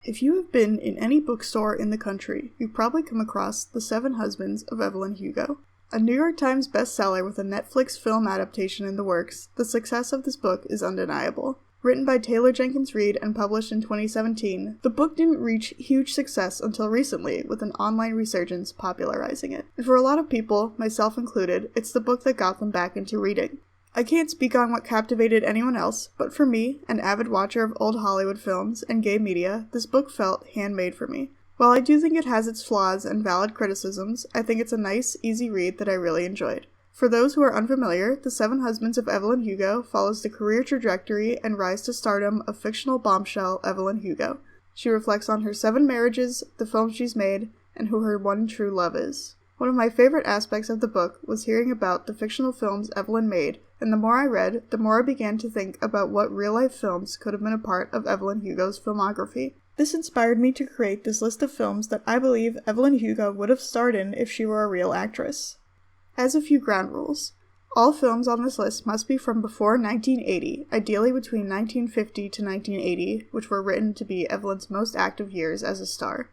If you have been in any bookstore in the country, you've probably come across The Seven Husbands of Evelyn Hugo. A New York Times bestseller with a Netflix film adaptation in the works, the success of this book is undeniable. Written by Taylor Jenkins Reid and published in 2017, the book didn't reach huge success until recently, with an online resurgence popularizing it. And for a lot of people, myself included, it's the book that got them back into reading. I can't speak on what captivated anyone else, but for me, an avid watcher of old Hollywood films and gay media, this book felt handmade for me. While I do think it has its flaws and valid criticisms, I think it's a nice, easy read that I really enjoyed. For those who are unfamiliar, The Seven Husbands of Evelyn Hugo follows the career trajectory and rise to stardom of fictional bombshell Evelyn Hugo. She reflects on her 7 marriages, the films she's made, and who her one true love is. One of my favorite aspects of the book was hearing about the fictional films Evelyn made, and the more I read, the more I began to think about what real-life films could have been a part of Evelyn Hugo's filmography. This inspired me to create this list of films that I believe Evelyn Hugo would have starred in if she were a real actress. As a few ground rules, all films on this list must be from before 1980, ideally between 1950 to 1980, which were written to be Evelyn's most active years as a star.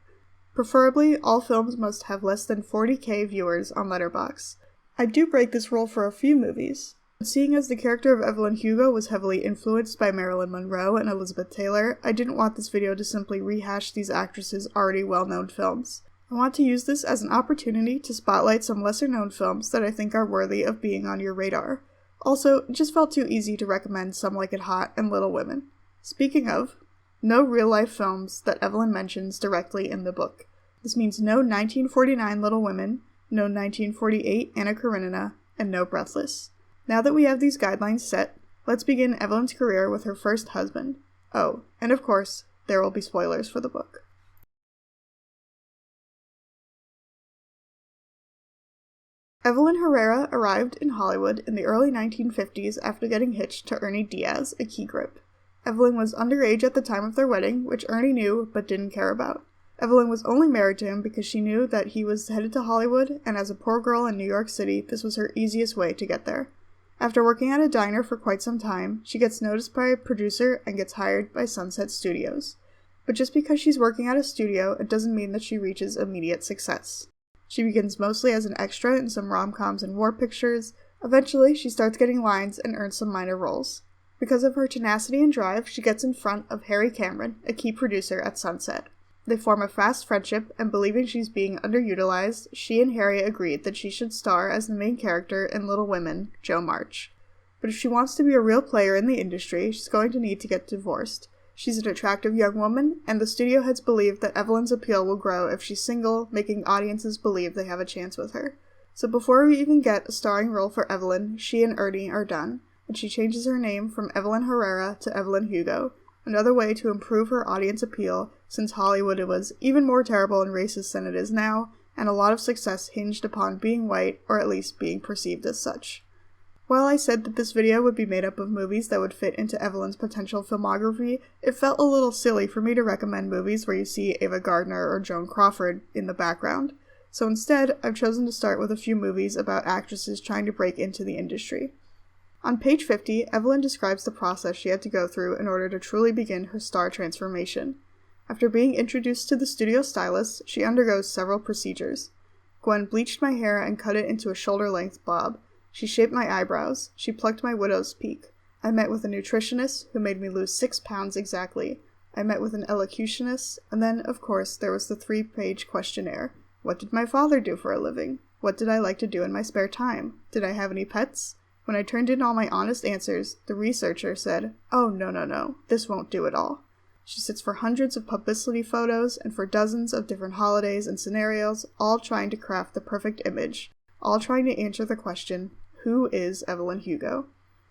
Preferably, all films must have less than 40,000 viewers on Letterboxd. I do break this rule for a few movies. Seeing as the character of Evelyn Hugo was heavily influenced by Marilyn Monroe and Elizabeth Taylor, I didn't want this video to simply rehash these actresses' already well-known films. I want to use this as an opportunity to spotlight some lesser-known films that I think are worthy of being on your radar. Also, it just felt too easy to recommend Some Like It Hot and Little Women. Speaking of, no real-life films that Evelyn mentions directly in the book. This means no 1949 Little Women, no 1948 Anna Karenina, and no Breathless. Now that we have these guidelines set, let's begin Evelyn's career with her first husband. Oh, and of course, there will be spoilers for the book. Evelyn Herrera arrived in Hollywood in the early 1950s after getting hitched to Ernie Diaz, a key grip. Evelyn was underage at the time of their wedding, which Ernie knew but didn't care about. Evelyn was only married to him because she knew that he was headed to Hollywood, and as a poor girl in New York City, this was her easiest way to get there. After working at a diner for quite some time, she gets noticed by a producer and gets hired by Sunset Studios. But just because she's working at a studio, it doesn't mean that she reaches immediate success. She begins mostly as an extra in some rom-coms and war pictures. Eventually, she starts getting lines and earns some minor roles. Because of her tenacity and drive, she gets in front of Harry Cameron, a key producer at Sunset. They form a fast friendship, and believing she's being underutilized, she and Harry agreed that she should star as the main character in Little Women, Jo March. But if she wants to be a real player in the industry, she's going to need to get divorced. She's an attractive young woman, and the studio heads believe that Evelyn's appeal will grow if she's single, making audiences believe they have a chance with her. So before we even get a starring role for Evelyn, she and Ernie are done, and she changes her name from Evelyn Herrera to Evelyn Hugo, another way to improve her audience appeal since Hollywood was even more terrible and racist than it is now, and a lot of success hinged upon being white, or at least being perceived as such. While I said that this video would be made up of movies that would fit into Evelyn's potential filmography, it felt a little silly for me to recommend movies where you see Ava Gardner or Joan Crawford in the background. So instead, I've chosen to start with a few movies about actresses trying to break into the industry. On page 50, Evelyn describes the process she had to go through in order to truly begin her star transformation. After being introduced to the studio stylist, she undergoes several procedures. Gwen bleached my hair and cut it into a shoulder-length bob. She shaped my eyebrows. She plucked my widow's peak. I met with a nutritionist who made me lose 6 pounds exactly. I met with an elocutionist, and then, of course, there was the 3-page questionnaire. What did my father do for a living? What did I like to do in my spare time? Did I have any pets? When I turned in all my honest answers, the researcher said, "Oh, no, this won't do at all." She sits for hundreds of publicity photos and for dozens of different holidays and scenarios, all trying to craft the perfect image, all trying to answer the question, who is Evelyn Hugo?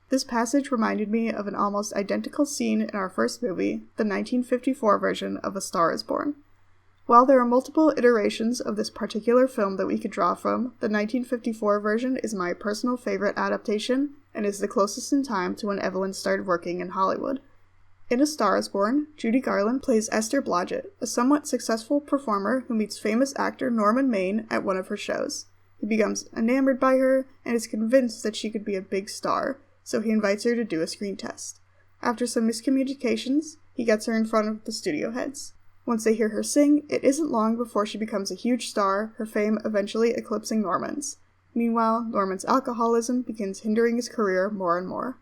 This passage reminded me of an almost identical scene in our first movie, the 1954 version of A Star is Born. While there are multiple iterations of this particular film that we could draw from, the 1954 version is my personal favorite adaptation and is the closest in time to when Evelyn started working in Hollywood. In A Star is Born, Judy Garland plays Esther Blodgett, a somewhat successful performer who meets famous actor Norman Maine at one of her shows. He becomes enamored by her and is convinced that she could be a big star, so he invites her to do a screen test. After some miscommunications, he gets her in front of the studio heads. Once they hear her sing, it isn't long before she becomes a huge star, her fame eventually eclipsing Norman's. Meanwhile, Norman's alcoholism begins hindering his career more and more.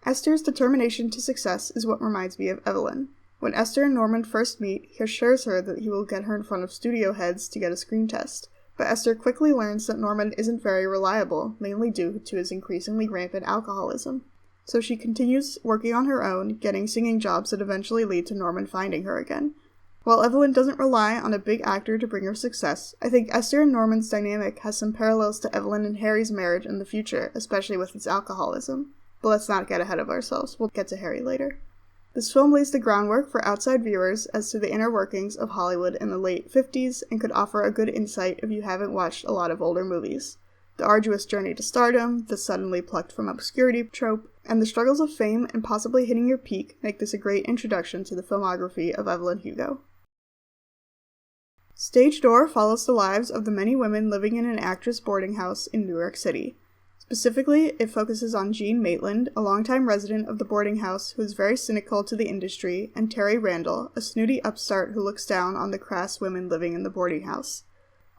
Esther's determination to success is what reminds me of Evelyn. When Esther and Norman first meet, he assures her that he will get her in front of studio heads to get a screen test. But Esther quickly learns that Norman isn't very reliable, mainly due to his increasingly rampant alcoholism. So she continues working on her own, getting singing jobs that eventually lead to Norman finding her again. While Evelyn doesn't rely on a big actor to bring her success, I think Esther and Norman's dynamic has some parallels to Evelyn and Harry's marriage in the future, especially with its alcoholism. But let's not get ahead of ourselves, we'll get to Harry later. This film lays the groundwork for outside viewers as to the inner workings of Hollywood in the late 50s and could offer a good insight if you haven't watched a lot of older movies. The arduous journey to stardom, the suddenly plucked from obscurity trope, and the struggles of fame and possibly hitting your peak make this a great introduction to the filmography of Evelyn Hugo. Stage Door follows the lives of the many women living in an actress boarding house in New York City. Specifically, it focuses on Jean Maitland, a longtime resident of the boarding house who is very cynical to the industry, and Terry Randall, a snooty upstart who looks down on the crass women living in the boarding house.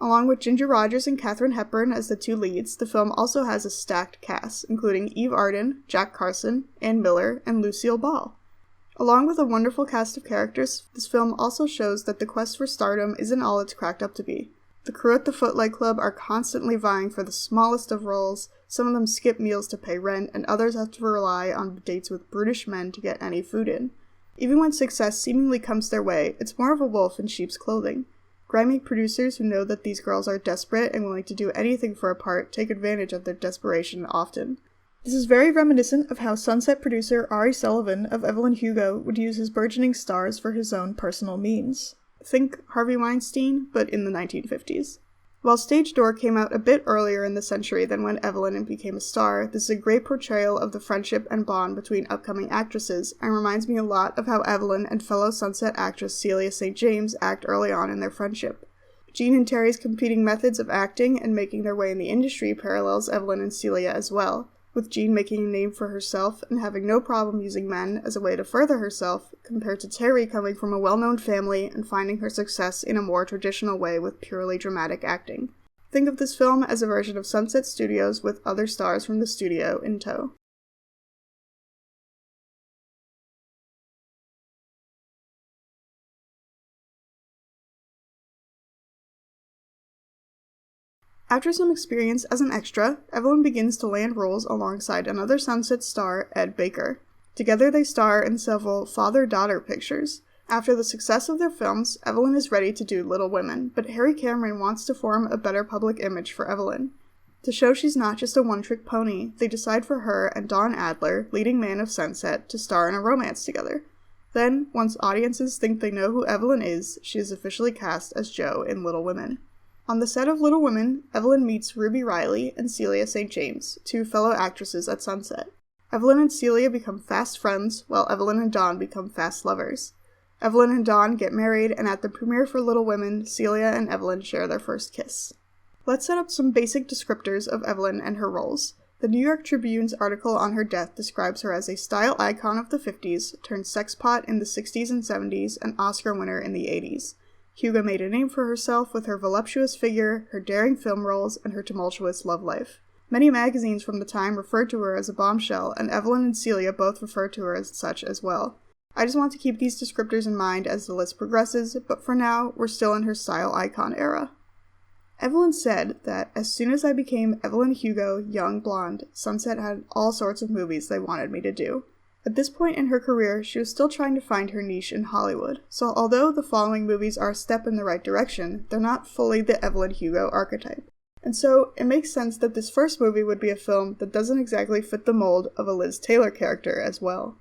Along with Ginger Rogers and Katharine Hepburn as the two leads, the film also has a stacked cast, including Eve Arden, Jack Carson, Ann Miller, and Lucille Ball. Along with a wonderful cast of characters, this film also shows that the quest for stardom isn't all it's cracked up to be. The crew at the Footlight Club are constantly vying for the smallest of roles, some of them skip meals to pay rent, and others have to rely on dates with brutish men to get any food in. Even when success seemingly comes their way, it's more of a wolf in sheep's clothing. Grimy producers who know that these girls are desperate and willing to do anything for a part take advantage of their desperation often. This is very reminiscent of how Sunset producer Ari Sullivan of Evelyn Hugo would use his burgeoning stars for his own personal means. Think Harvey Weinstein, but in the 1950s. While Stage Door came out a bit earlier in the century than when Evelyn became a star, this is a great portrayal of the friendship and bond between upcoming actresses, and reminds me a lot of how Evelyn and fellow Sunset actress Celia St. James act early on in their friendship. Jean and Terry's competing methods of acting and making their way in the industry parallels Evelyn and Celia as well, with Jean making a name for herself and having no problem using men as a way to further herself, compared to Terry coming from a well-known family and finding her success in a more traditional way with purely dramatic acting. Think of this film as a version of Sunset Studios with other stars from the studio in tow. After some experience as an extra, Evelyn begins to land roles alongside another Sunset star, Ed Baker. Together they star in several father-daughter pictures. After the success of their films, Evelyn is ready to do Little Women, but Harry Cameron wants to form a better public image for Evelyn. To show she's not just a one-trick pony, they decide for her and Don Adler, leading man of Sunset, to star in a romance together. Then, once audiences think they know who Evelyn is, she is officially cast as Jo in Little Women. On the set of Little Women, Evelyn meets Ruby Riley and Celia St. James, two fellow actresses at Sunset. Evelyn and Celia become fast friends, while Evelyn and Don become fast lovers. Evelyn and Don get married, and at the premiere for Little Women, Celia and Evelyn share their first kiss. Let's set up some basic descriptors of Evelyn and her roles. The New York Tribune's article on her death describes her as a style icon of the 50s, turned sexpot in the 60s and 70s, and Oscar winner in the 80s. Hugo made a name for herself with her voluptuous figure, her daring film roles, and her tumultuous love life. Many magazines from the time referred to her as a bombshell, and Evelyn and Celia both referred to her as such as well. I just want to keep these descriptors in mind as the list progresses, but for now, we're still in her style icon era. Evelyn said that as soon as I became Evelyn Hugo, young blonde, Sunset had all sorts of movies they wanted me to do. At this point in her career, she was still trying to find her niche in Hollywood, so although the following movies are a step in the right direction, they're not fully the Evelyn Hugo archetype. And so, it makes sense that this first movie would be a film that doesn't exactly fit the mold of a Liz Taylor character as well.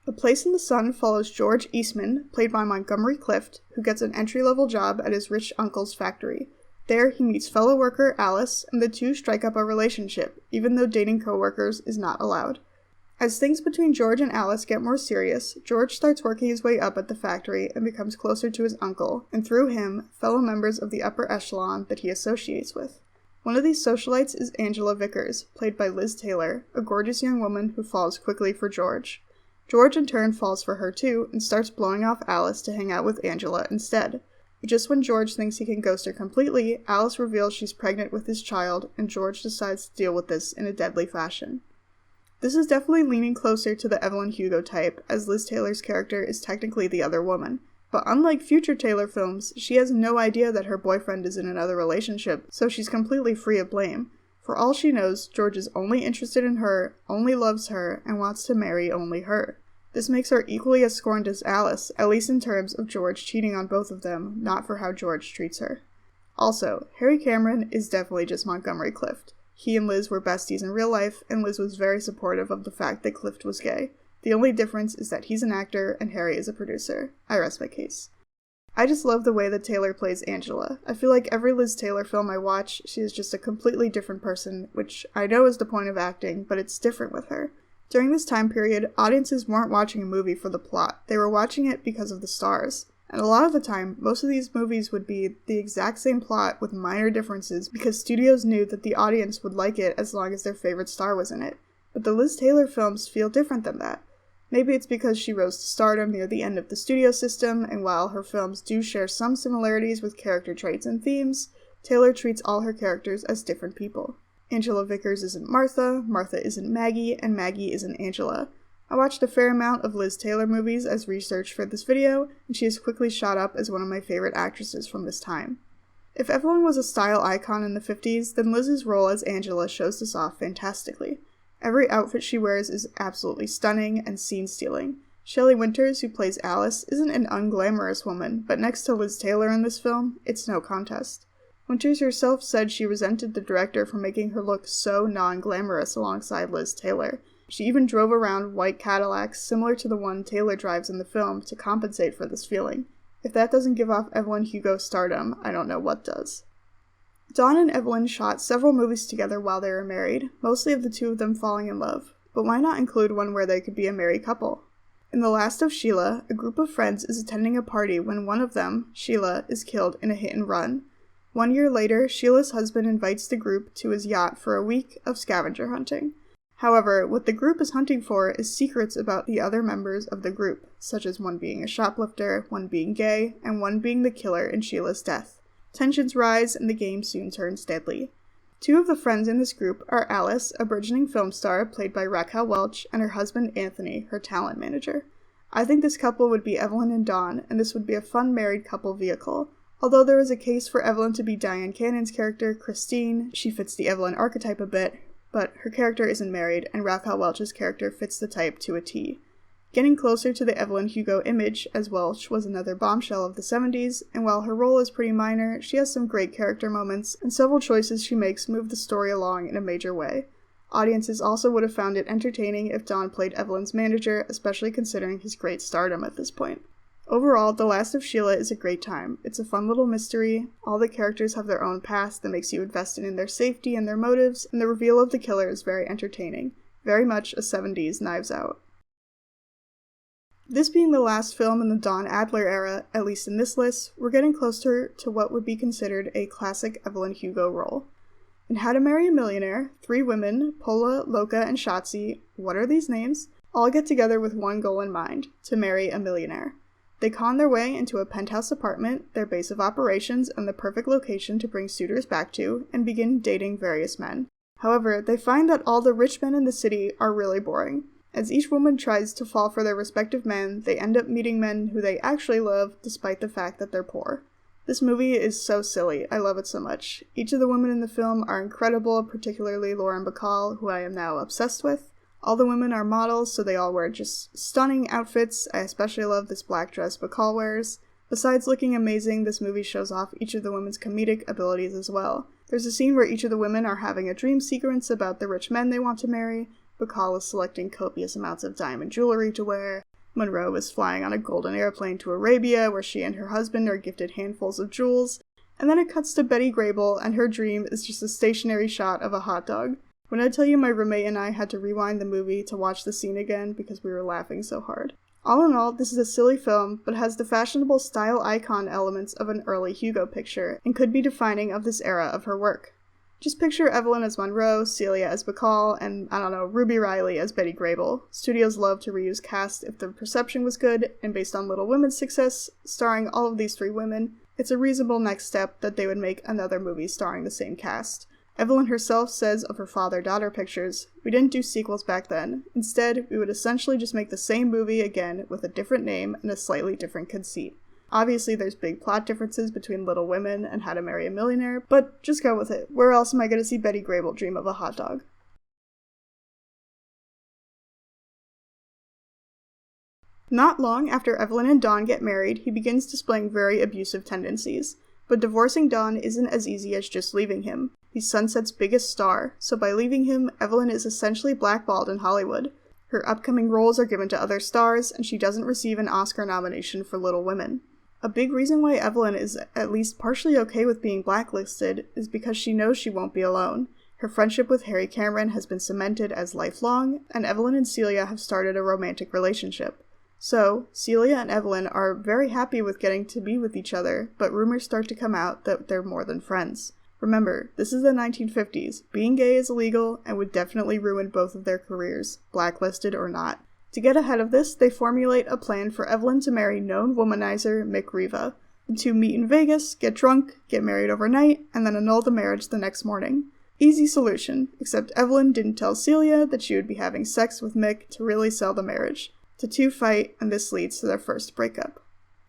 A Place in the Sun follows George Eastman, played by Montgomery Clift, who gets an entry-level job at his rich uncle's factory. There, he meets fellow worker Alice, and the two strike up a relationship, even though dating co-workers is not allowed. As things between George and Alice get more serious, George starts working his way up at the factory and becomes closer to his uncle, and through him, fellow members of the upper echelon that he associates with. One of these socialites is Angela Vickers, played by Liz Taylor, a gorgeous young woman who falls quickly for George. George in turn falls for her too and starts blowing off Alice to hang out with Angela instead. But just when George thinks he can ghost her completely, Alice reveals she's pregnant with his child, and George decides to deal with this in a deadly fashion. This is definitely leaning closer to the Evelyn Hugo type, as Liz Taylor's character is technically the other woman. But unlike future Taylor films, she has no idea that her boyfriend is in another relationship, so she's completely free of blame. For all she knows, George is only interested in her, only loves her, and wants to marry only her. This makes her equally as scorned as Alice, at least in terms of George cheating on both of them, not for how George treats her. Also, Harry Cameron is definitely just Montgomery Clift. He and Liz were besties in real life, and Liz was very supportive of the fact that Clift was gay. The only difference is that he's an actor and Harry is a producer. I rest my case. I just love the way that Taylor plays Angela. I feel like every Liz Taylor film I watch, she is just a completely different person, which I know is the point of acting, but it's different with her. During this time period, audiences weren't watching a movie for the plot, they were watching it because of the stars. And a lot of the time, most of these movies would be the exact same plot with minor differences because studios knew that the audience would like it as long as their favorite star was in it. But the Liz Taylor films feel different than that. Maybe it's because she rose to stardom near the end of the studio system, and while her films do share some similarities with character traits and themes, Taylor treats all her characters as different people. Angela Vickers isn't Martha, Martha isn't Maggie, and Maggie isn't Angela. I watched a fair amount of Liz Taylor movies as research for this video, and she has quickly shot up as one of my favorite actresses from this time. If Evelyn was a style icon in the 50s, then Liz's role as Angela shows this off fantastically. Every outfit she wears is absolutely stunning and scene-stealing. Shelley Winters, who plays Alice, isn't an unglamorous woman, but next to Liz Taylor in this film, it's no contest. Winters herself said she resented the director for making her look so non-glamorous alongside Liz Taylor. She even drove around white Cadillacs similar to the one Taylor drives in the film to compensate for this feeling. If that doesn't give off Evelyn Hugo stardom, I don't know what does. Don and Evelyn shot several movies together while they were married, mostly of the two of them falling in love, but why not include one where they could be a married couple? In The Last of Sheila, a group of friends is attending a party when one of them, Sheila, is killed in a hit and run. 1 year later, Sheila's husband invites the group to his yacht for a week of scavenger hunting. However, what the group is hunting for is secrets about the other members of the group, such as one being a shoplifter, one being gay, and one being the killer in Sheila's death. Tensions rise, and the game soon turns deadly. Two of the friends in this group are Alice, a burgeoning film star played by Raquel Welch, and her husband Anthony, her talent manager. I think this couple would be Evelyn and Don, and this would be a fun married couple vehicle. Although there is a case for Evelyn to be Diane Cannon's character, Christine, she fits the Evelyn archetype a bit, but her character isn't married, and Raquel Welch's character fits the type to a T. Getting closer to the Evelyn Hugo image, as Welch was another bombshell of the 70s, and while her role is pretty minor, she has some great character moments, and several choices she makes move the story along in a major way. Audiences also would have found it entertaining if Don played Evelyn's manager, especially considering his great stardom at this point. Overall, The Last of Sheila is a great time. It's a fun little mystery, all the characters have their own past that makes you invested in their safety and their motives, and the reveal of the killer is very entertaining. Very much a 70s Knives Out. This being the last film in the Don Adler era, at least in this list, we're getting closer to what would be considered a classic Evelyn Hugo role. In How to Marry a Millionaire, 3 women, Pola, Loka, and Shotzi, what are these names? All get together with one goal in mind, to marry a millionaire. They con their way into a penthouse apartment, their base of operations, and the perfect location to bring suitors back to, and begin dating various men. However, they find that all the rich men in the city are really boring. As each woman tries to fall for their respective men, they end up meeting men who they actually love, despite the fact that they're poor. This movie is so silly, I love it so much. Each of the women in the film are incredible, particularly Lauren Bacall, who I am now obsessed with. All the women are models, so they all wear just stunning outfits. I especially love this black dress Bacall wears. Besides looking amazing, this movie shows off each of the women's comedic abilities as well. There's a scene where each of the women are having a dream sequence about the rich men they want to marry. Bacall is selecting copious amounts of diamond jewelry to wear. Monroe is flying on a golden airplane to Arabia, where she and her husband are gifted handfuls of jewels. And then it cuts to Betty Grable, and her dream is just a stationary shot of a hot dog. When I tell you my roommate and I had to rewind the movie to watch the scene again because we were laughing so hard. All in all, this is a silly film, but has the fashionable style icon elements of an early Hugo picture, and could be defining of this era of her work. Just picture Evelyn as Monroe, Celia as Bacall, and, Ruby Riley as Betty Grable. Studios love to reuse cast if the perception was good, and based on Little Women's success, starring all of these 3 women, it's a reasonable next step that they would make another movie starring the same cast. Evelyn herself says of her father-daughter pictures, "We didn't do sequels back then. Instead, we would essentially just make the same movie again with a different name and a slightly different conceit." Obviously, there's big plot differences between Little Women and How to Marry a Millionaire, but just go with it. Where else am I going to see Betty Grable dream of a hot dog? Not long after Evelyn and Don get married, he begins displaying very abusive tendencies. But divorcing Don isn't as easy as just leaving him. He's Sunset's biggest star, so by leaving him, Evelyn is essentially blackballed in Hollywood. Her upcoming roles are given to other stars, and she doesn't receive an Oscar nomination for Little Women. A big reason why Evelyn is at least partially okay with being blacklisted is because she knows she won't be alone. Her friendship with Harry Cameron has been cemented as lifelong, and Evelyn and Celia have started a romantic relationship. So, Celia and Evelyn are very happy with getting to be with each other, but rumors start to come out that they're more than friends. Remember, this is the 1950s. Being gay is illegal and would definitely ruin both of their careers, blacklisted or not. To get ahead of this, they formulate a plan for Evelyn to marry known womanizer Mick Riva. The 2 meet in Vegas, get drunk, get married overnight, and then annul the marriage the next morning. Easy solution, except Evelyn didn't tell Celia that she would be having sex with Mick to really sell the marriage. The 2 fight, and this leads to their first breakup.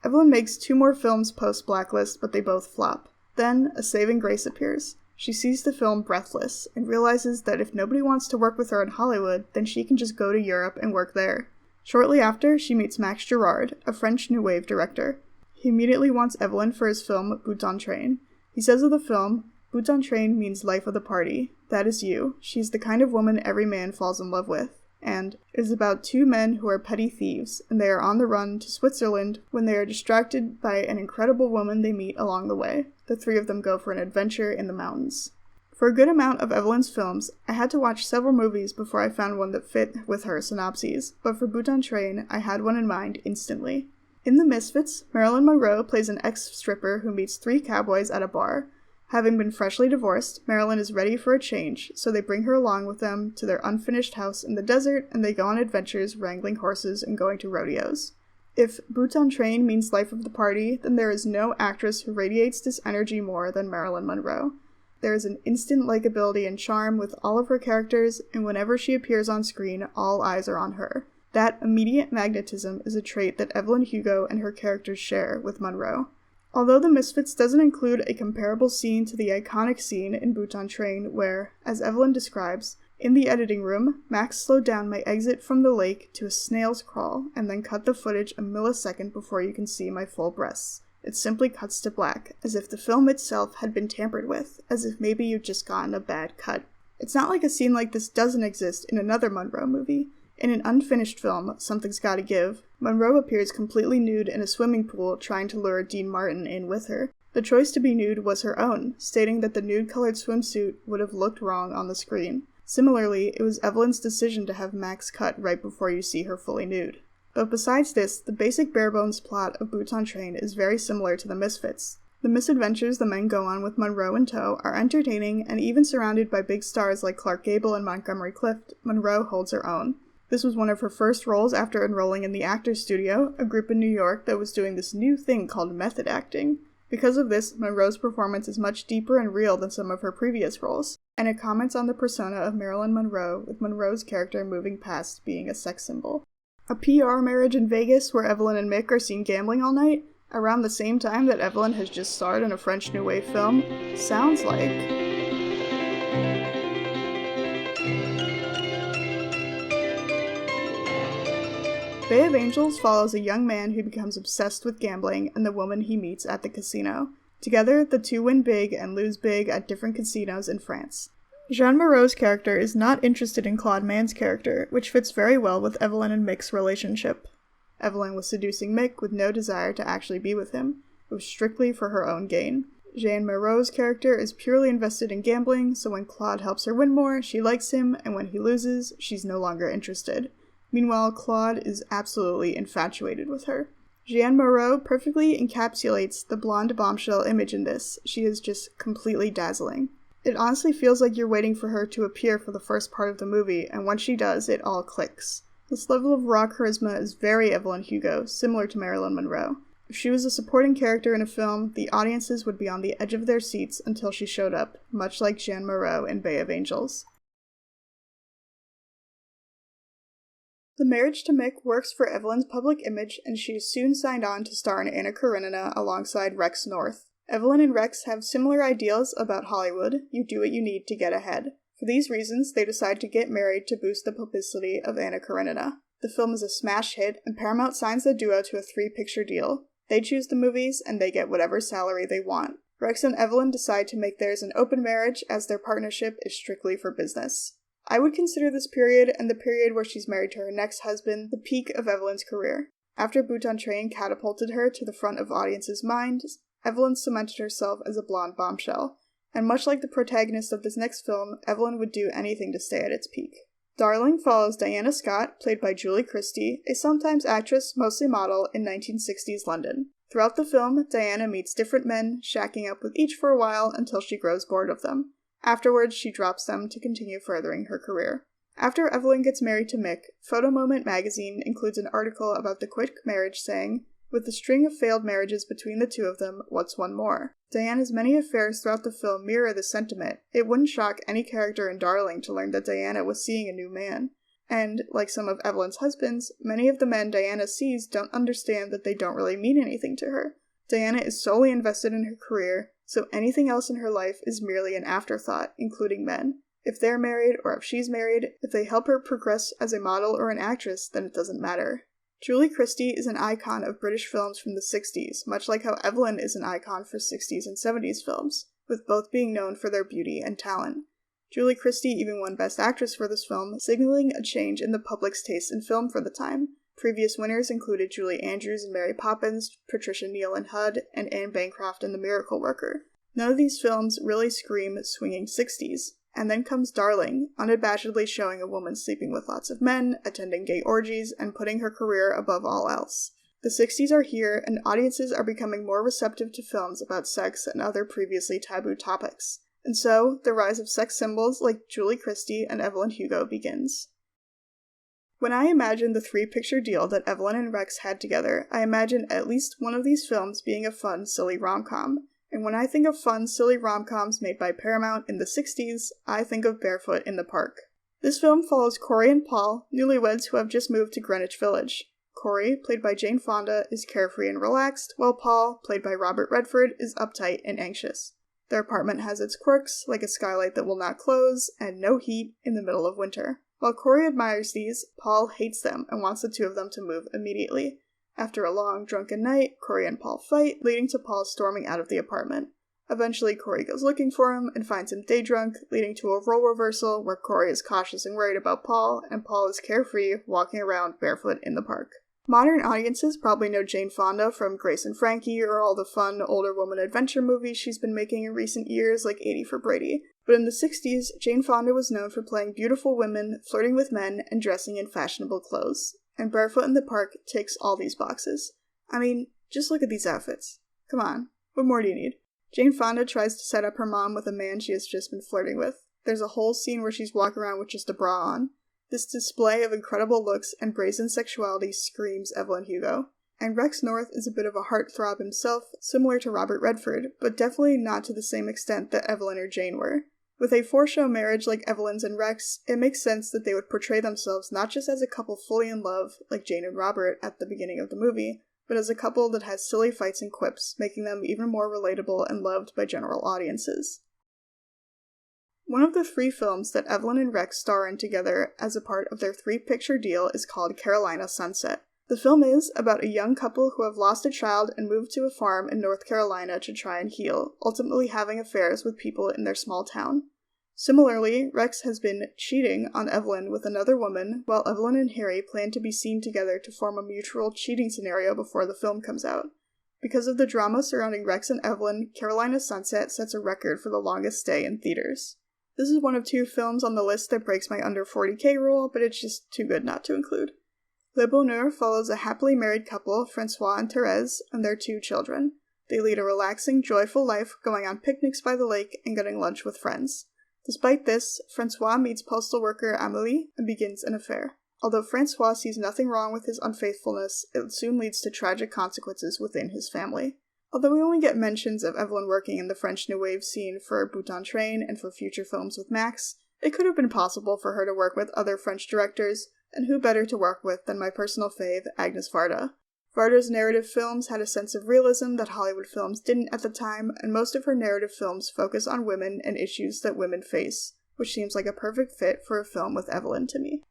Evelyn makes 2 more films post-Blacklist, but they both flop. Then, a saving grace appears. She sees the film Breathless, and realizes that if nobody wants to work with her in Hollywood, then she can just go to Europe and work there. Shortly after, she meets Max Girard, a French New Wave director. He immediately wants Evelyn for his film Bouton Train. He says of the film, "Bouton Train means life of the party. That is you. She's the kind of woman every man falls in love with." And it is about 2 men who are petty thieves, and they are on the run to Switzerland when they are distracted by an incredible woman they meet along the way. The 3 of them go for an adventure in the mountains. For a good amount of Evelyn's films, I had to watch several movies before I found one that fit with her synopses, but for Bouton Train, I had one in mind instantly. In The Misfits, Marilyn Monroe plays an ex-stripper who meets 3 cowboys at a bar. Having been freshly divorced, Marilyn is ready for a change, so they bring her along with them to their unfinished house in the desert, and they go on adventures wrangling horses and going to rodeos. If Bouton Train means life of the party, then there is no actress who radiates this energy more than Marilyn Monroe. There is an instant likability and charm with all of her characters, and whenever she appears on screen, all eyes are on her. That immediate magnetism is a trait that Evelyn Hugo and her characters share with Monroe. Although The Misfits doesn't include a comparable scene to the iconic scene in Bouton Train where, as Evelyn describes, "In the editing room, Max slowed down my exit from the lake to a snail's crawl and then cut the footage a millisecond before you can see my full breasts. It simply cuts to black, as if the film itself had been tampered with, as if maybe you'd just gotten a bad cut." It's not like a scene like this doesn't exist in another Monroe movie. In an unfinished film, Something's Gotta Give, Monroe appears completely nude in a swimming pool trying to lure Dean Martin in with her. The choice to be nude was her own, stating that the nude-colored swimsuit would have looked wrong on the screen. Similarly, it was Evelyn's decision to have Max cut right before you see her fully nude. But besides this, the basic bare-bones plot of Bouton Train is very similar to The Misfits. The misadventures the men go on with Monroe in tow are entertaining, and even surrounded by big stars like Clark Gable and Montgomery Clift, Monroe holds her own. This was one of her first roles after enrolling in the Actors Studio, a group in New York that was doing this new thing called method acting. Because of this, Monroe's performance is much deeper and real than some of her previous roles, and it comments on the persona of Marilyn Monroe, with Monroe's character moving past being a sex symbol. A PR marriage in Vegas where Evelyn and Mick are seen gambling all night, around the same time that Evelyn has just starred in a French New Wave film, sounds like... Bay of Angels follows a young man who becomes obsessed with gambling and the woman he meets at the casino. Together, the 2 win big and lose big at different casinos in France. Jean Moreau's character is not interested in Claude Mann's character, which fits very well with Evelyn and Mick's relationship. Evelyn was seducing Mick with no desire to actually be with him. It was strictly for her own gain. Jean Moreau's character is purely invested in gambling, so when Claude helps her win more, she likes him, and when he loses, she's no longer interested. Meanwhile, Claude is absolutely infatuated with her. Jean Moreau perfectly encapsulates the blonde bombshell image in this. She is just completely dazzling. It honestly feels like you're waiting for her to appear for the first part of the movie, and once she does, it all clicks. This level of raw charisma is very Evelyn Hugo, similar to Marilyn Monroe. If she was a supporting character in a film, the audiences would be on the edge of their seats until she showed up, much like Jeanne Moreau in Bay of Angels. The marriage to Mick works for Evelyn's public image, and she is soon signed on to star in Anna Karenina alongside Rex North. Evelyn and Rex have similar ideals about Hollywood. You do what you need to get ahead. For these reasons, they decide to get married to boost the publicity of Anna Karenina. The film is a smash hit, and Paramount signs the duo to a 3-picture deal. They choose the movies, and they get whatever salary they want. Rex and Evelyn decide to make theirs an open marriage, as their partnership is strictly for business. I would consider this period, and the period where she's married to her next husband, the peak of Evelyn's career. After Bouton Train catapulted her to the front of audiences' minds, Evelyn cemented herself as a blonde bombshell, and much like the protagonist of this next film, Evelyn would do anything to stay at its peak. Darling follows Diana Scott, played by Julie Christie, a sometimes actress, mostly model, in 1960s London. Throughout the film, Diana meets different men, shacking up with each for a while until she grows bored of them. Afterwards, she drops them to continue furthering her career. After Evelyn gets married to Mick, Photo Moment magazine includes an article about the quick marriage saying, "With the string of failed marriages between the two of them, what's one more?" Diana's many affairs throughout the film mirror this sentiment. It wouldn't shock any character in Darling to learn that Diana was seeing a new man. And, like some of Evelyn's husbands, many of the men Diana sees don't understand that they don't really mean anything to her. Diana is solely invested in her career, so anything else in her life is merely an afterthought, including men. If they're married, or if she's married, if they help her progress as a model or an actress, then it doesn't matter. Julie Christie is an icon of British films from the 60s, much like how Evelyn is an icon for 60s and 70s films, with both being known for their beauty and talent. Julie Christie even won Best Actress for this film, signaling a change in the public's taste in film for the time. Previous winners included Julie Andrews in Mary Poppins, Patricia Neal in HUD, and Anne Bancroft in The Miracle Worker. None of these films really scream swinging 60s. And then comes Darling, unabashedly showing a woman sleeping with lots of men, attending gay orgies, and putting her career above all else. The 60s are here, and audiences are becoming more receptive to films about sex and other previously taboo topics. And so, the rise of sex symbols like Julie Christie and Evelyn Hugo begins. When I imagine the 3-picture deal that Evelyn and Rex had together, I imagine at least one of these films being a fun, silly rom-com. And when I think of fun, silly rom-coms made by Paramount in the 60s, I think of Barefoot in the Park. This film follows Corey and Paul, newlyweds who have just moved to Greenwich Village. Corey, played by Jane Fonda, is carefree and relaxed, while Paul, played by Robert Redford, is uptight and anxious. Their apartment has its quirks, like a skylight that will not close, and no heat in the middle of winter. While Corey admires these, Paul hates them and wants the two of them to move immediately. After a long, drunken night, Corey and Paul fight, leading to Paul storming out of the apartment. Eventually, Corey goes looking for him and finds him day drunk, leading to a role reversal where Corey is cautious and worried about Paul, and Paul is carefree, walking around barefoot in the park. Modern audiences probably know Jane Fonda from Grace and Frankie or all the fun older woman adventure movies she's been making in recent years, like 80 for Brady. But in the 60s, Jane Fonda was known for playing beautiful women, flirting with men, and dressing in fashionable clothes. And Barefoot in the Park ticks all these boxes. I mean, just look at these outfits. Come on, what more do you need? Jane Fonda tries to set up her mom with a man she has just been flirting with. There's a whole scene where she's walking around with just a bra on. This display of incredible looks and brazen sexuality screams Evelyn Hugo. And Rex North is a bit of a heartthrob himself, similar to Robert Redford, but definitely not to the same extent that Evelyn or Jane were. With a four-show marriage like Evelyn's and Rex, it makes sense that they would portray themselves not just as a couple fully in love, like Jane and Robert at the beginning of the movie, but as a couple that has silly fights and quips, making them even more relatable and loved by general audiences. One of the 3 films that Evelyn and Rex star in together as a part of their 3-picture deal is called Carolina Sunset. The film is about a young couple who have lost a child and moved to a farm in North Carolina to try and heal, ultimately having affairs with people in their small town. Similarly, Rex has been cheating on Evelyn with another woman, while Evelyn and Harry plan to be seen together to form a mutual cheating scenario before the film comes out. Because of the drama surrounding Rex and Evelyn, Carolina Sunset sets a record for the longest stay in theaters. This is one of 2 films on the list that breaks my under 40K rule, but it's just too good not to include. Le Bonheur follows a happily married couple, Francois and Thérèse, and their 2 children. They lead a relaxing, joyful life, going on picnics by the lake and getting lunch with friends. Despite this, Francois meets postal worker Amélie and begins an affair. Although Francois sees nothing wrong with his unfaithfulness, it soon leads to tragic consequences within his family. Although we only get mentions of Evelyn working in the French New Wave scene for Bouton Train and for future films with Max, it could have been possible for her to work with other French directors, and who better to work with than my personal fave, Agnes Varda. Varda's narrative films had a sense of realism that Hollywood films didn't at the time, and most of her narrative films focus on women and issues that women face, which seems like a perfect fit for a film with Evelyn to me.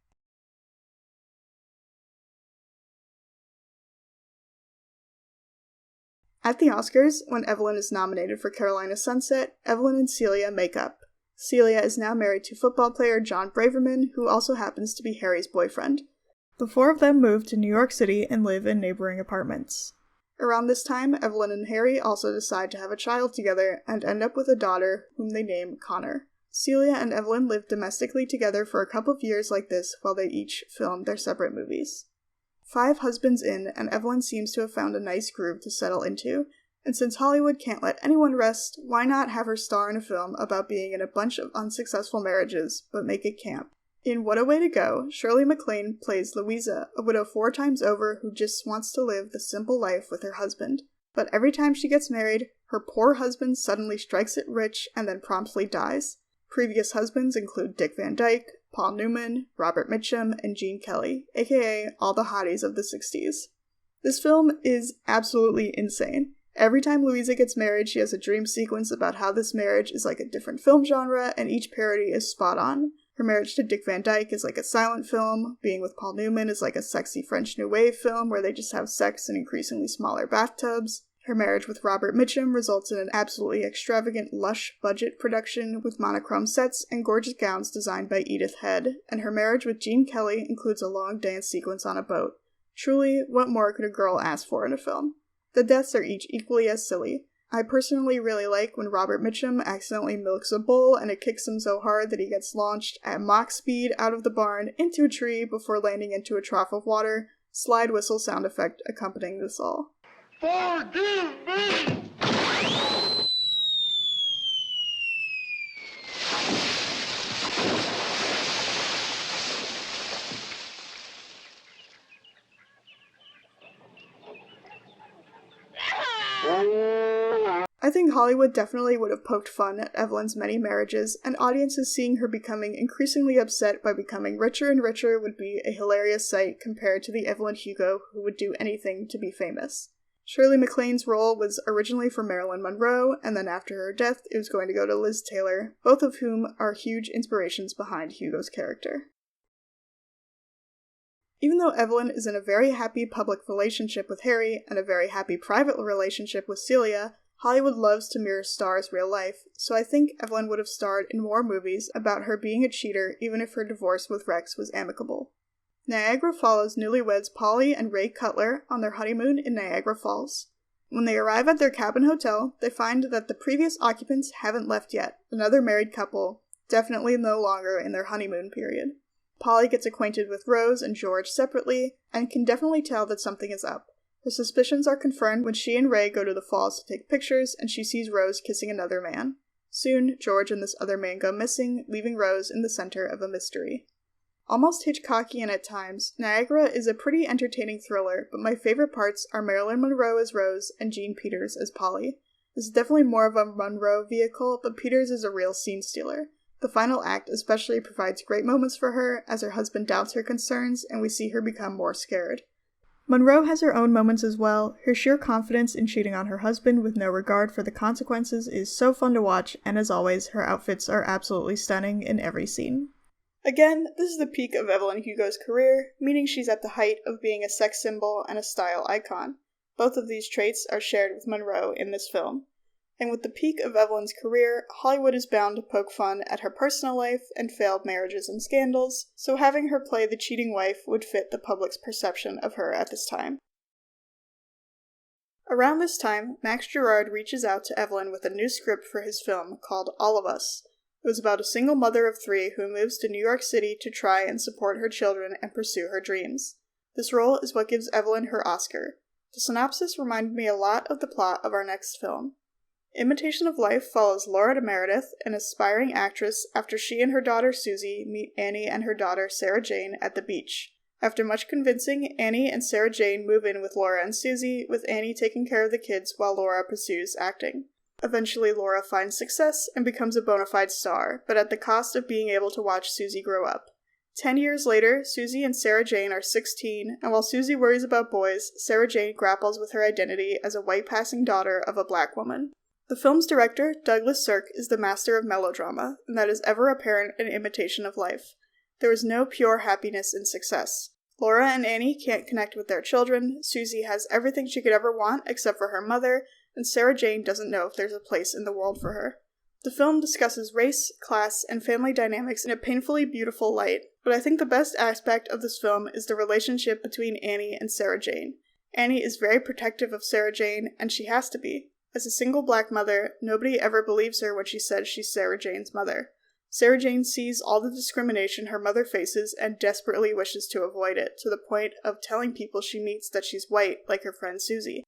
At the Oscars, when Evelyn is nominated for Carolina Sunset, Evelyn and Celia make up. Celia is now married to football player John Braverman, who also happens to be Harry's boyfriend. The four of them move to New York City and live in neighboring apartments. Around this time, Evelyn and Harry also decide to have a child together and end up with a daughter whom they name Connor. Celia and Evelyn live domestically together for a couple of years like this while they each film their separate movies. 5 husbands in, and Evelyn seems to have found a nice groove to settle into, and since Hollywood can't let anyone rest, why not have her star in a film about being in a bunch of unsuccessful marriages, but make it camp? In What a Way to Go, Shirley MacLaine plays Louisa, a widow 4 times over who just wants to live the simple life with her husband. But every time she gets married, her poor husband suddenly strikes it rich and then promptly dies. Previous husbands include Dick Van Dyke, Paul Newman, Robert Mitchum, and Gene Kelly, aka all the hotties of the 60s. This film is absolutely insane. Every time Louisa gets married, she has a dream sequence about how this marriage is like a different film genre, and each parody is spot on. Her marriage to Dick Van Dyke is like a silent film, being with Paul Newman is like a sexy French New Wave film where they just have sex in increasingly smaller bathtubs. Her marriage with Robert Mitchum results in an absolutely extravagant, lush budget production with monochrome sets and gorgeous gowns designed by Edith Head, and her marriage with Gene Kelly includes a long dance sequence on a boat. Truly, what more could a girl ask for in a film? The deaths are each equally as silly. I personally really like when Robert Mitchum accidentally milks a bull and it kicks him so hard that he gets launched at Mach speed out of the barn into a tree before landing into a trough of water, slide whistle sound effect accompanying this all. Forgive me! I think Hollywood definitely would have poked fun at Evelyn's many marriages, and audiences seeing her becoming increasingly upset by becoming richer and richer would be a hilarious sight compared to the Evelyn Hugo who would do anything to be famous. Shirley MacLaine's role was originally for Marilyn Monroe, and then after her death it was going to go to Liz Taylor, both of whom are huge inspirations behind Hugo's character. Even though Evelyn is in a very happy public relationship with Harry and a very happy private relationship with Celia, Hollywood loves to mirror stars' real life, so I think Evelyn would have starred in more movies about her being a cheater even if her divorce with Rex was amicable. Niagara follows newlyweds Polly and Ray Cutler on their honeymoon in Niagara Falls. When they arrive at their cabin hotel, they find that the previous occupants haven't left yet, another married couple, definitely no longer in their honeymoon period. Polly gets acquainted with Rose and George separately, and can definitely tell that something is up. Her suspicions are confirmed when she and Ray go to the falls to take pictures, and she sees Rose kissing another man. Soon, George and this other man go missing, leaving Rose in the center of a mystery. Almost Hitchcockian at times, Niagara is a pretty entertaining thriller, but my favorite parts are Marilyn Monroe as Rose and Jean Peters as Polly. This is definitely more of a Monroe vehicle, but Peters is a real scene stealer. The final act especially provides great moments for her, as her husband doubts her concerns, and we see her become more scared. Monroe has her own moments as well. Her sheer confidence in cheating on her husband with no regard for the consequences is so fun to watch, and as always, her outfits are absolutely stunning in every scene. Again, this is the peak of Evelyn Hugo's career, meaning she's at the height of being a sex symbol and a style icon. Both of these traits are shared with Monroe in this film. And with the peak of Evelyn's career, Hollywood is bound to poke fun at her personal life and failed marriages and scandals, so having her play the cheating wife would fit the public's perception of her at this time. Around this time, Max Girard reaches out to Evelyn with a new script for his film called All of Us. It was about a single mother of 3 who moves to New York City to try and support her children and pursue her dreams. This role is what gives Evelyn her Oscar. The synopsis reminded me a lot of the plot of our next film. Imitation of Life follows Laura Meredith, an aspiring actress, after she and her daughter Susie meet Annie and her daughter Sarah Jane at the beach. After much convincing, Annie and Sarah Jane move in with Laura and Susie, with Annie taking care of the kids while Laura pursues acting. Eventually, Laura finds success and becomes a bona fide star, but at the cost of being able to watch Susie grow up. 10 years later, Susie and Sarah Jane are 16, and while Susie worries about boys, Sarah Jane grapples with her identity as a white-passing daughter of a black woman. The film's director, Douglas Sirk, is the master of melodrama, and that is ever apparent in Imitation of Life. There is no pure happiness in success. Laura and Annie can't connect with their children, Susie has everything she could ever want except for her mother, and Sarah Jane doesn't know if there's a place in the world for her. The film discusses race, class, and family dynamics in a painfully beautiful light, but I think the best aspect of this film is the relationship between Annie and Sarah Jane. Annie is very protective of Sarah Jane, and she has to be. As a single black mother, nobody ever believes her when she says she's Sarah Jane's mother. Sarah Jane sees all the discrimination her mother faces and desperately wishes to avoid it, to the point of telling people she meets that she's white, like her friend Susie.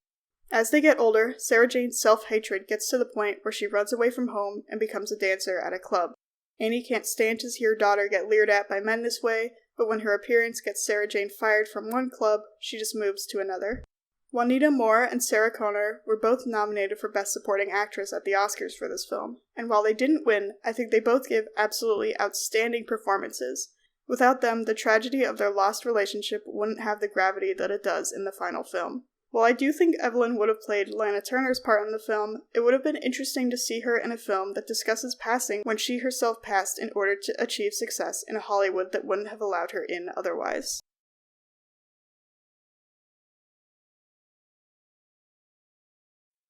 As they get older, Sarah Jane's self-hatred gets to the point where she runs away from home and becomes a dancer at a club. Annie can't stand to see her daughter get leered at by men this way, but when her appearance gets Sarah Jane fired from one club, she just moves to another. Juanita Moore and Sarah Connor were both nominated for Best Supporting Actress at the Oscars for this film, and while they didn't win, I think they both give absolutely outstanding performances. Without them, the tragedy of their lost relationship wouldn't have the gravity that it does in the final film. While I do think Evelyn would have played Lana Turner's part in the film, it would have been interesting to see her in a film that discusses passing when she herself passed in order to achieve success in a Hollywood that wouldn't have allowed her in otherwise.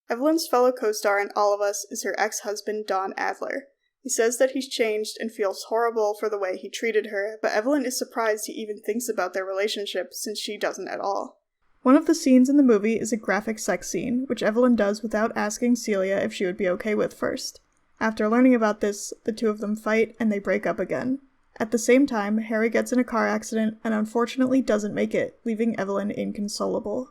Evelyn's fellow co-star in All of Us is her ex-husband Don Adler. He says that he's changed and feels horrible for the way he treated her, but Evelyn is surprised he even thinks about their relationship since she doesn't at all. One of the scenes in the movie is a graphic sex scene, which Evelyn does without asking Celia if she would be okay with first. After learning about this, the two of them fight and they break up again. At the same time, Harry gets in a car accident and unfortunately doesn't make it, leaving Evelyn inconsolable.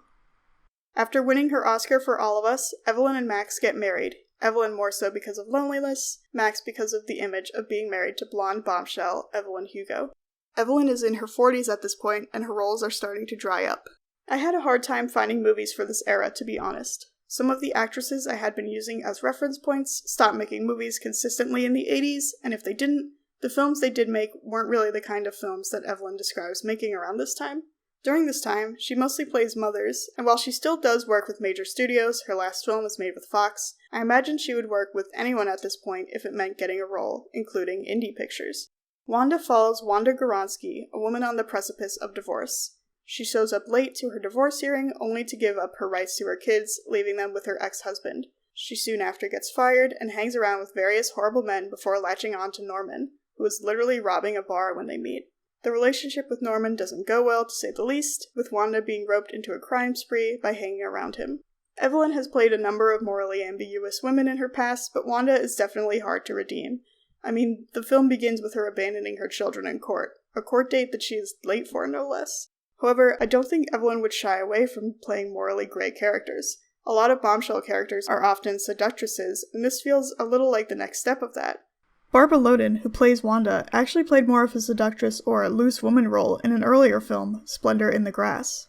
After winning her Oscar for All of Us, Evelyn and Max get married. Evelyn more so because of loneliness, Max because of the image of being married to blonde bombshell Evelyn Hugo. Evelyn is in her 40s at this point, and her roles are starting to dry up. I had a hard time finding movies for this era, to be honest. Some of the actresses I had been using as reference points stopped making movies consistently in the 80s, and if they didn't, the films they did make weren't really the kind of films that Evelyn describes making around this time. During this time, she mostly plays mothers, and while she still does work with major studios, her last film was made with Fox, I imagine she would work with anyone at this point if it meant getting a role, including indie pictures. Wanda follows Wanda Goronsky, a woman on the precipice of divorce. She shows up late to her divorce hearing only to give up her rights to her kids, leaving them with her ex-husband. She soon after gets fired and hangs around with various horrible men before latching on to Norman, who is literally robbing a bar when they meet. The relationship with Norman doesn't go well, to say the least, with Wanda being roped into a crime spree by hanging around him. Evelyn has played a number of morally ambiguous women in her past, but Wanda is definitely hard to redeem. I mean, the film begins with her abandoning her children in court, a court date that she is late for, no less. However, I don't think Evelyn would shy away from playing morally gray characters. A lot of bombshell characters are often seductresses, and this feels a little like the next step of that. Barbara Loden, who plays Wanda, actually played more of a seductress or a loose woman role in an earlier film, Splendor in the Grass.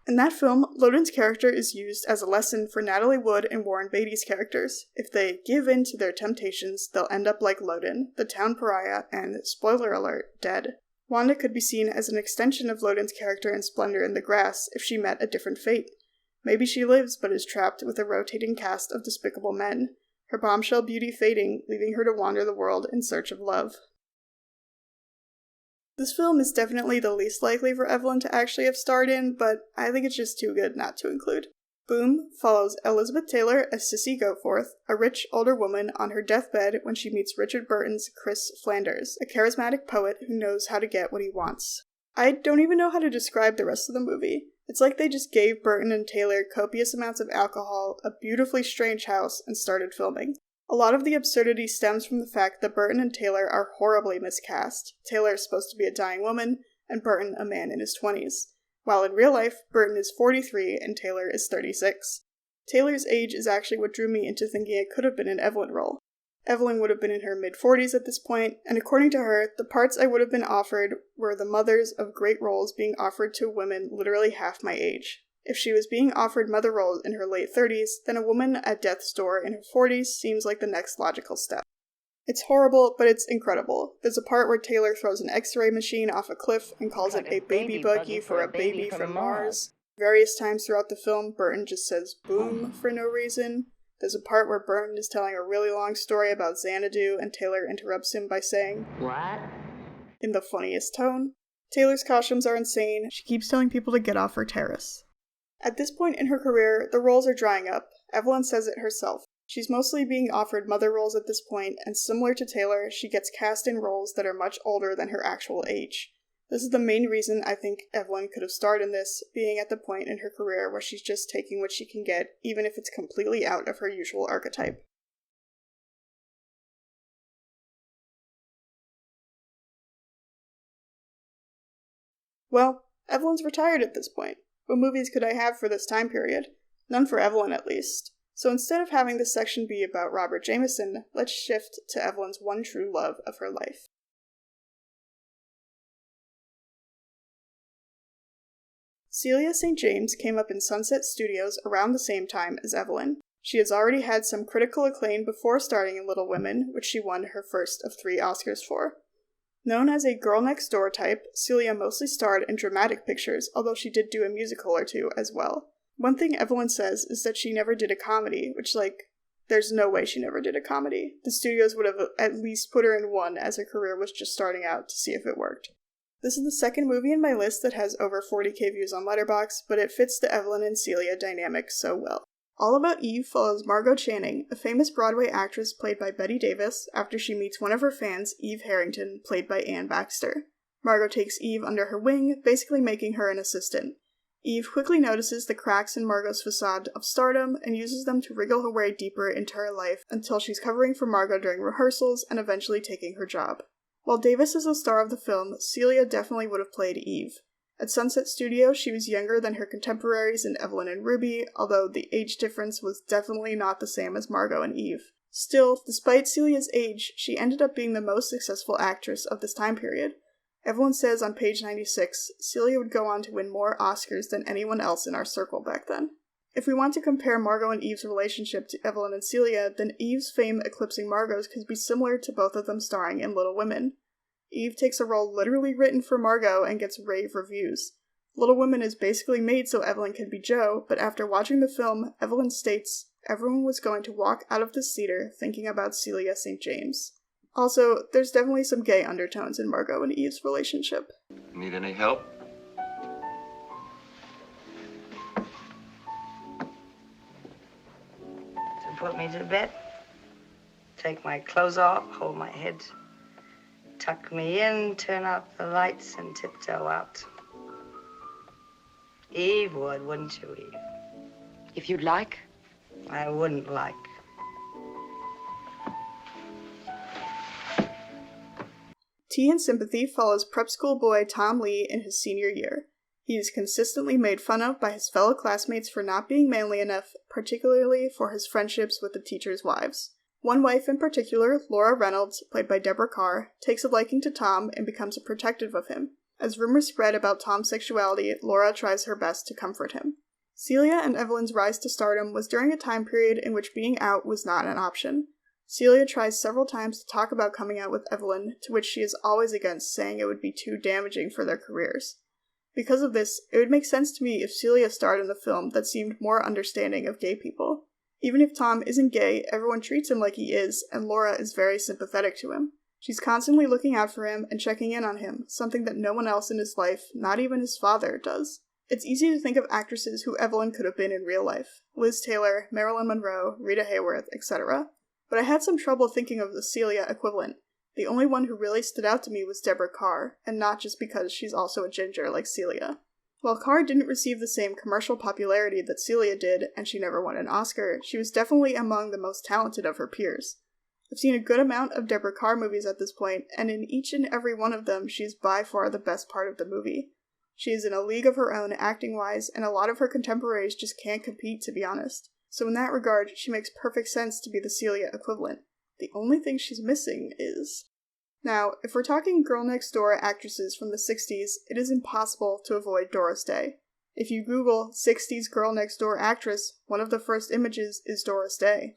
In that film, Loden's character is used as a lesson for Natalie Wood and Warren Beatty's characters. If they give in to their temptations, they'll end up like Loden, the town pariah, and, spoiler alert, dead. Wanda could be seen as an extension of Loden's character in Splendor in the Grass if she met a different fate. Maybe she lives but is trapped with a rotating cast of despicable men, her bombshell beauty fading, leaving her to wander the world in search of love. This film is definitely the least likely for Evelyn to actually have starred in, but I think it's just too good not to include. Boom follows Elizabeth Taylor as Sissy Goforth, a rich older woman on her deathbed when she meets Richard Burton's Chris Flanders, a charismatic poet who knows how to get what he wants. I don't even know how to describe the rest of the movie. It's like they just gave Burton and Taylor copious amounts of alcohol, a beautifully strange house, and started filming. A lot of the absurdity stems from the fact that Burton and Taylor are horribly miscast. Taylor is supposed to be a dying woman, and Burton a man in his 20s. while in real life, Burton is 43 and Taylor is 36. Taylor's age is actually what drew me into thinking it could have been an Evelyn role. Evelyn would have been in her mid-40s at this point, and according to her, the parts I would have been offered were the mothers of great roles being offered to women literally half my age. If she was being offered mother roles in her late 30s, then a woman at death's door in her 40s seems like the next logical step. It's horrible, but it's incredible. There's a part where Taylor throws an X-ray machine off a cliff and calls it a baby buggy for a baby from Mars. Various times throughout the film, Burton just says boom for no reason. There's a part where Burton is telling a really long story about Xanadu and Taylor interrupts him by saying, "What?" in the funniest tone. Taylor's costumes are insane. She keeps telling people to get off her terrace. At this point in her career, the roles are drying up. Evelyn says it herself. She's mostly being offered mother roles at this point, and similar to Taylor, she gets cast in roles that are much older than her actual age. This is the main reason I think Evelyn could have starred in this, being at the point in her career where she's just taking what she can get, even if it's completely out of her usual archetype. Well, Evelyn's retired at this point. What movies could I have for this time period? None for Evelyn, at least. So instead of having this section be about Robert Jamison, let's shift to Evelyn's one true love of her life. Celia St. James came up in Sunset Studios around the same time as Evelyn. She has already had some critical acclaim before starring in Little Women, which she won her first of 3 Oscars for. Known as a girl-next-door type, Celia mostly starred in dramatic pictures, although she did do a musical or two as well. One thing Evelyn says is that she never did a comedy, which, there's no way she never did a comedy. The studios would have at least put her in one as her career was just starting out to see if it worked. This is the second movie in my list that has over 40k views on Letterboxd, but it fits the Evelyn and Celia dynamic so well. All About Eve follows Margot Channing, a famous Broadway actress played by Bette Davis, after she meets one of her fans, Eve Harrington, played by Anne Baxter. Margot takes Eve under her wing, basically making her an assistant. Eve quickly notices the cracks in Margot's facade of stardom and uses them to wriggle her way deeper into her life until she's covering for Margot during rehearsals and eventually taking her job. While Davis is the star of the film, Celia definitely would have played Eve. At Sunset Studios, she was younger than her contemporaries in Evelyn and Ruby, although the age difference was definitely not the same as Margot and Eve. Still, despite Celia's age, she ended up being the most successful actress of this time period. Evelyn says on page 96, Celia would go on to win more Oscars than anyone else in our circle back then. If we want to compare Margot and Eve's relationship to Evelyn and Celia, then Eve's fame eclipsing Margot's could be similar to both of them starring in Little Women. Eve takes a role literally written for Margot and gets rave reviews. Little Women is basically made so Evelyn can be Jo, but after watching the film, Evelyn states, everyone was going to walk out of this theater thinking about Celia St. James. Also, there's definitely some gay undertones in Margot and Eve's relationship. Need any help? To put me to bed, take my clothes off, hold my head, tuck me in, turn out the lights, and tiptoe out. Eve would, wouldn't you, Eve? If you'd like. I wouldn't like. Tea and Sympathy follows prep school boy Tom Lee in his senior year. He is consistently made fun of by his fellow classmates for not being manly enough, particularly for his friendships with the teachers' wives. One wife in particular, Laura Reynolds, played by Deborah Carr, takes a liking to Tom and becomes protective of him. As rumors spread about Tom's sexuality, Laura tries her best to comfort him. Celia and Evelyn's rise to stardom was during a time period in which being out was not an option. Celia tries several times to talk about coming out with Evelyn, to which she is always against, saying it would be too damaging for their careers. Because of this, it would make sense to me if Celia starred in the film that seemed more understanding of gay people. Even if Tom isn't gay, everyone treats him like he is, and Laura is very sympathetic to him. She's constantly looking out for him and checking in on him, something that no one else in his life, not even his father, does. It's easy to think of actresses who Evelyn could have been in real life. Liz Taylor, Marilyn Monroe, Rita Hayworth, etc. But I had some trouble thinking of the Celia equivalent. The only one who really stood out to me was Deborah Carr, and not just because she's also a ginger like Celia. While Carr didn't receive the same commercial popularity that Celia did, and she never won an Oscar, she was definitely among the most talented of her peers. I've seen a good amount of Deborah Carr movies at this point, and in each and every one of them, she's by far the best part of the movie. She is in a league of her own acting-wise, and a lot of her contemporaries just can't compete, to be honest. So in that regard, she makes perfect sense to be the Celia equivalent. The only thing she's missing is... Now, if we're talking girl next door actresses from the 60s, it is impossible to avoid Doris Day. If you Google 60s girl next door actress, one of the first images is Doris Day.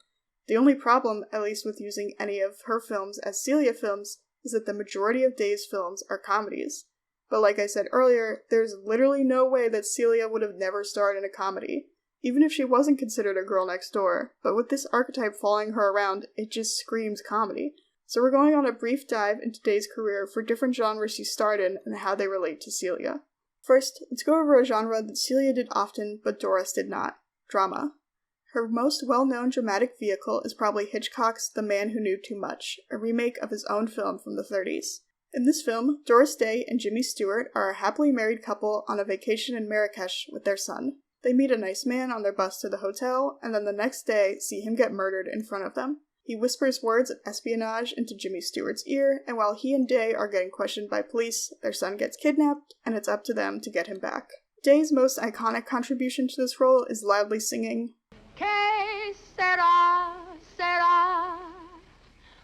The only problem, at least with using any of her films as Celia films, is that the majority of Day's films are comedies. But like I said earlier, there's literally no way that Celia would have never starred in a comedy, even if she wasn't considered a girl next door, but with this archetype following her around, it just screams comedy. So we're going on a brief dive into Day's career for different genres she starred in and how they relate to Celia. First, let's go over a genre that Celia did often, but Doris did not: drama. Her most well-known dramatic vehicle is probably Hitchcock's The Man Who Knew Too Much, a remake of his own film from the 30s. In this film, Doris Day and Jimmy Stewart are a happily married couple on a vacation in Marrakesh with their son. They meet a nice man on their bus to the hotel, and then the next day see him get murdered in front of them. He whispers words of espionage into Jimmy Stewart's ear, and while he and Day are getting questioned by police, their son gets kidnapped, and it's up to them to get him back. Day's most iconic contribution to this role is loudly singing, Que sera, sera,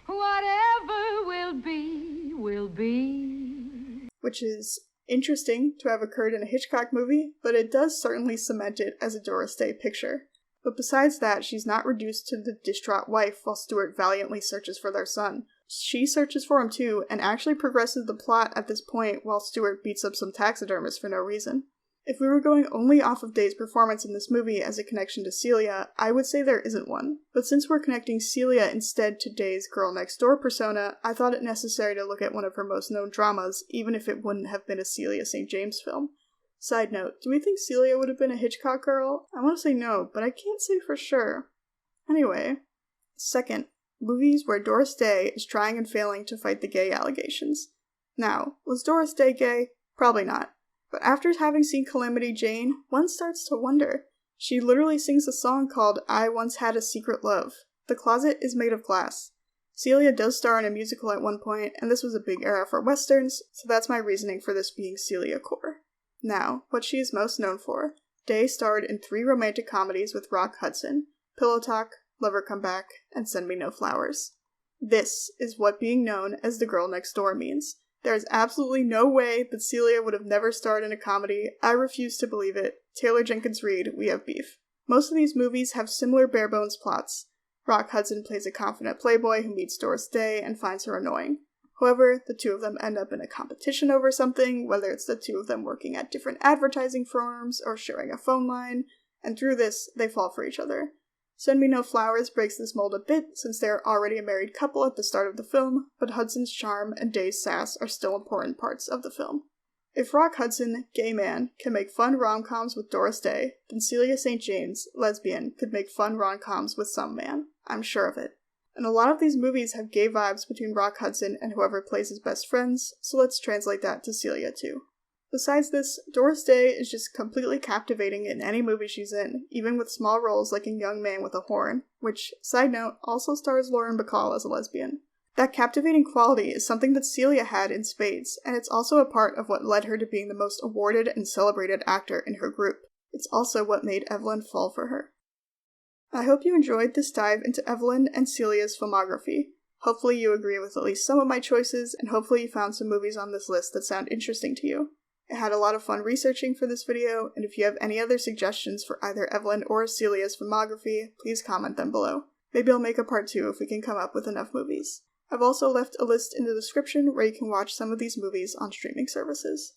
whatever will be, will be. Which is interesting to have occurred in a Hitchcock movie, but it does certainly cement it as a Doris Day picture. But besides that, she's not reduced to the distraught wife while Stewart valiantly searches for their son. She searches for him too, and actually progresses the plot at this point while Stewart beats up some taxidermists for no reason. If we were going only off of Day's performance in this movie as a connection to Celia, I would say there isn't one. But since we're connecting Celia instead to Day's girl next door persona, I thought it necessary to look at one of her most known dramas, even if it wouldn't have been a Celia St. film. Side note, do we think Celia would have been a Hitchcock girl? I want to say no, but I can't say for sure. Anyway. Second, movies where Doris Day is trying and failing to fight the gay allegations. Now, was Doris Day gay? Probably not. But after having seen Calamity Jane, one starts to wonder. She literally sings a song called I Once Had a Secret Love. The closet is made of glass. Celia does star in a musical at one point, and this was a big era for westerns, so that's my reasoning for this being Celia core. Now, what she is most known for. Day starred in 3 romantic comedies with Rock Hudson: Pillow Talk, Lover Come Back, and Send Me No Flowers. This is what being known as the girl next door means. There is absolutely no way that Celia would have never starred in a comedy. I refuse to believe it. Taylor Jenkins Reid, we have beef. Most of these movies have similar bare-bones plots. Rock Hudson plays a confident playboy who meets Doris Day and finds her annoying. However, the two of them end up in a competition over something, whether it's the two of them working at different advertising firms or sharing a phone line, and through this, they fall for each other. Send Me No Flowers breaks this mold a bit since they are already a married couple at the start of the film, but Hudson's charm and Day's sass are still important parts of the film. If Rock Hudson, gay man, can make fun rom-coms with Doris Day, then Celia St. lesbian, could make fun rom-coms with some man. I'm sure of it. And a lot of these movies have gay vibes between Rock Hudson and whoever plays his best friends, so let's translate that to Celia too. Besides this, Doris Day is just completely captivating in any movie she's in, even with small roles like in Young Man with a Horn, which, side note, also stars Lauren Bacall as a lesbian. That captivating quality is something that Celia had in spades, and it's also a part of what led her to being the most awarded and celebrated actor in her group. It's also what made Evelyn fall for her. I hope you enjoyed this dive into Evelyn and Celia's filmography. Hopefully you agree with at least some of my choices, and hopefully you found some movies on this list that sound interesting to you. I had a lot of fun researching for this video, and if you have any other suggestions for either Evelyn or Celia's filmography, please comment them below. Maybe I'll make a part 2 if we can come up with enough movies. I've also left a list in the description where you can watch some of these movies on streaming services.